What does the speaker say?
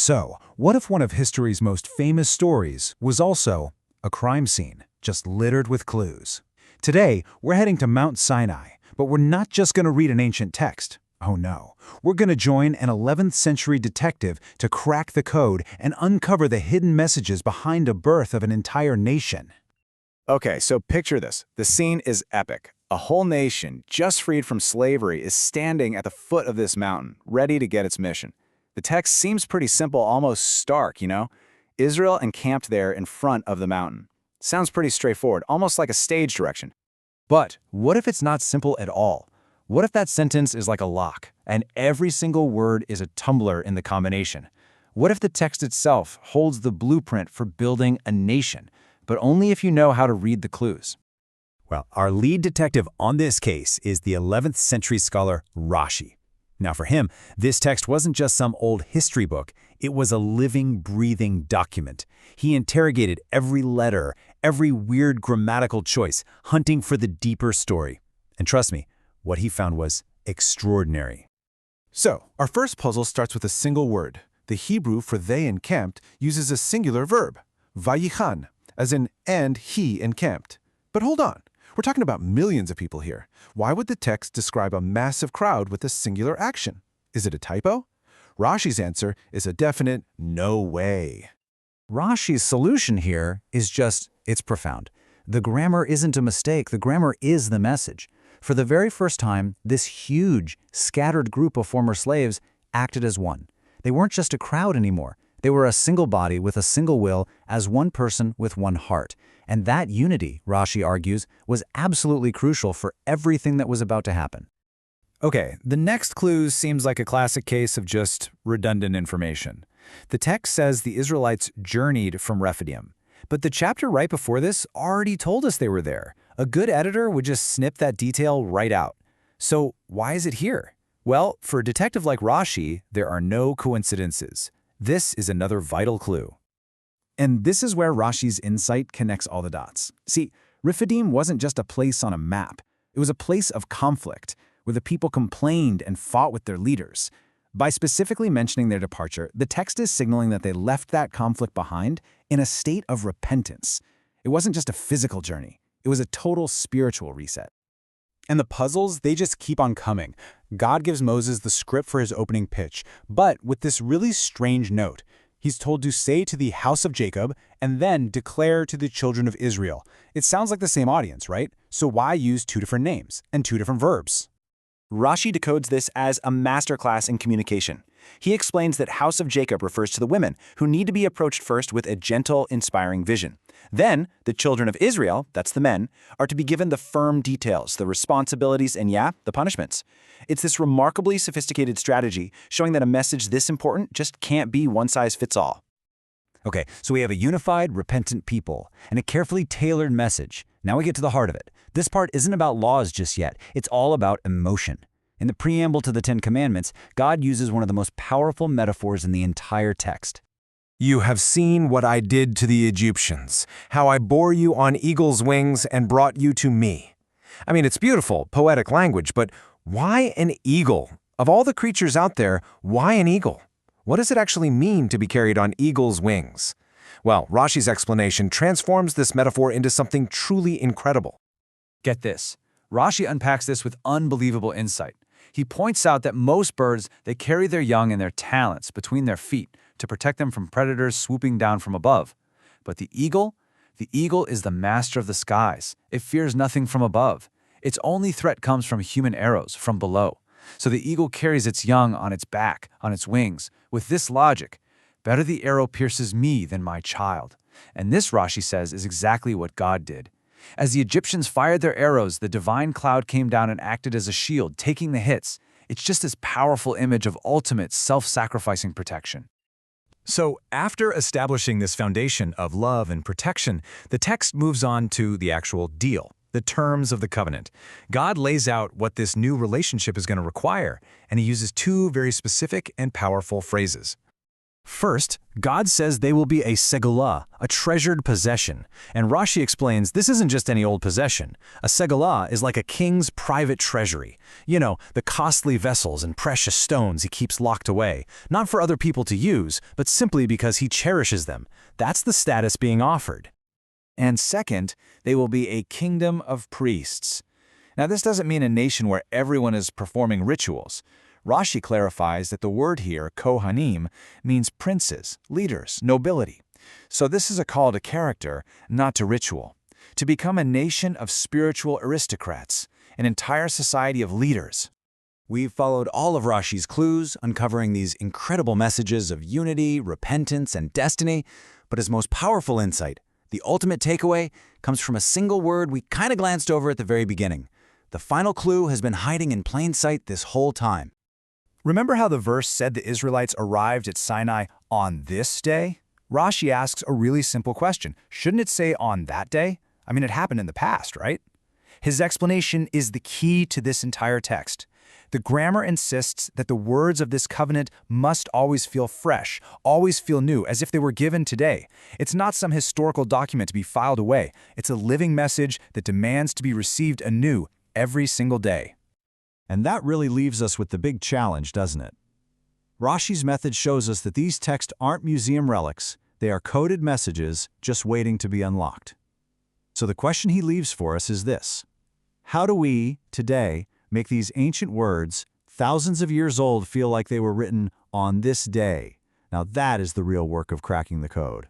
So, what if one of history's most famous stories was also a crime scene, just littered with clues? Today, we're heading to Mount Sinai, but we're not just going to read an ancient text. Oh no, we're going to join an 11th century detective to crack the code and uncover the hidden messages behind the birth of an entire nation. Okay, so picture this. The scene is epic. A whole nation, just freed from slavery, is standing at the foot of this mountain, ready to get its mission. The text seems pretty simple, almost stark, you know? Israel encamped there in front of the mountain. Sounds pretty straightforward, almost like a stage direction. But what if it's not simple at all? What if that sentence is like a lock, and every single word is a tumbler in the combination? What if the text itself holds the blueprint for building a nation, but only if you know how to read the clues? Well, our lead detective on this case is the 11th century scholar Rashi. Now for him, this text wasn't just some old history book, it was a living, breathing document. He interrogated every letter, every weird grammatical choice, hunting for the deeper story. And trust me, what he found was extraordinary. So, our first puzzle starts with a single word. The Hebrew for they encamped uses a singular verb, vayichan, as in and he encamped. But hold on, we're talking about millions of people here. Why would the text describe a massive crowd with a singular action? Is it a typo? Rashi's answer is a definite no way. Rashi's solution here is it's profound. The grammar isn't a mistake, the grammar is the message. For the very first time, this huge, scattered group of former slaves acted as one. They weren't just a crowd anymore. They were a single body with a single will, as one person with one heart. And that unity, Rashi argues, was absolutely crucial for everything that was about to happen. Okay, the next clue seems like a classic case of just redundant information. The text says the Israelites journeyed from Rephidim, but the chapter right before this already told us they were there. A good editor would just snip that detail right out. So why is it here? Well, for a detective like Rashi, there are no coincidences. This is another vital clue. And this is where Rashi's insight connects all the dots. See, Rephidim wasn't just a place on a map. It was a place of conflict, where the people complained and fought with their leaders. By specifically mentioning their departure, the text is signaling that they left that conflict behind in a state of repentance. It wasn't just a physical journey. It was a total spiritual reset. And the puzzles, they just keep on coming. God gives Moses the script for his opening pitch, but with this really strange note. He's told to say to the house of Jacob and then declare to the children of Israel. It sounds like the same audience, right? So why use two different names and two different verbs? Rashi decodes this as a masterclass in communication. He explains that House of Jacob refers to the women, who need to be approached first with a gentle, inspiring vision. Then, the children of Israel, that's the men, are to be given the firm details, the responsibilities, and the punishments. It's this remarkably sophisticated strategy showing that a message this important just can't be one size fits all. Okay, so we have a unified, repentant people and a carefully tailored message. Now we get to the heart of it. This part isn't about laws just yet. It's all about emotion. In the preamble to the Ten Commandments, God uses one of the most powerful metaphors in the entire text. You have seen what I did to the Egyptians, how I bore you on eagle's wings and brought you to me. I mean, it's beautiful, poetic language, but why an eagle? Of all the creatures out there, why an eagle? What does it actually mean to be carried on eagle's wings? Well, Rashi's explanation transforms this metaphor into something truly incredible. Get this. Rashi unpacks this with unbelievable insight. He points out that most birds, they carry their young and their talons between their feet to protect them from predators swooping down from above. But the eagle is the master of the skies. It fears nothing from above. Its only threat comes from human arrows from below. So the eagle carries its young on its back, on its wings, with this logic: better the arrow pierces me than my child. And this, Rashi says, is exactly what God did. As the Egyptians fired their arrows, the divine cloud came down and acted as a shield, taking the hits. It's just this powerful image of ultimate self-sacrificing protection. So, after establishing this foundation of love and protection, the text moves on to the actual deal, the terms of the covenant. God lays out what this new relationship is going to require, and he uses two very specific and powerful phrases. First, God says they will be a segulah, a treasured possession. And Rashi explains this isn't just any old possession. A segulah is like a king's private treasury. You know, the costly vessels and precious stones he keeps locked away, not for other people to use, but simply because he cherishes them. That's the status being offered. And second, they will be a kingdom of priests. Now, this doesn't mean a nation where everyone is performing rituals. Rashi clarifies that the word here, kohanim, means princes, leaders, nobility. So this is a call to character, not to ritual. To become a nation of spiritual aristocrats, an entire society of leaders. We've followed all of Rashi's clues, uncovering these incredible messages of unity, repentance, and destiny. But his most powerful insight, the ultimate takeaway, comes from a single word we kind of glanced over at the very beginning. The final clue has been hiding in plain sight this whole time. Remember how the verse said the Israelites arrived at Sinai on this day? Rashi asks a really simple question. Shouldn't it say on that day? I mean, it happened in the past, right? His explanation is the key to this entire text. The grammar insists that the words of this covenant must always feel fresh, always feel new, as if they were given today. It's not some historical document to be filed away. It's a living message that demands to be received anew every single day. And that really leaves us with the big challenge, doesn't it? Rashi's method shows us that these texts aren't museum relics, they are coded messages just waiting to be unlocked. So the question he leaves for us is this: how do we, today, make these ancient words, thousands of years old, feel like they were written on this day? Now that is the real work of cracking the code.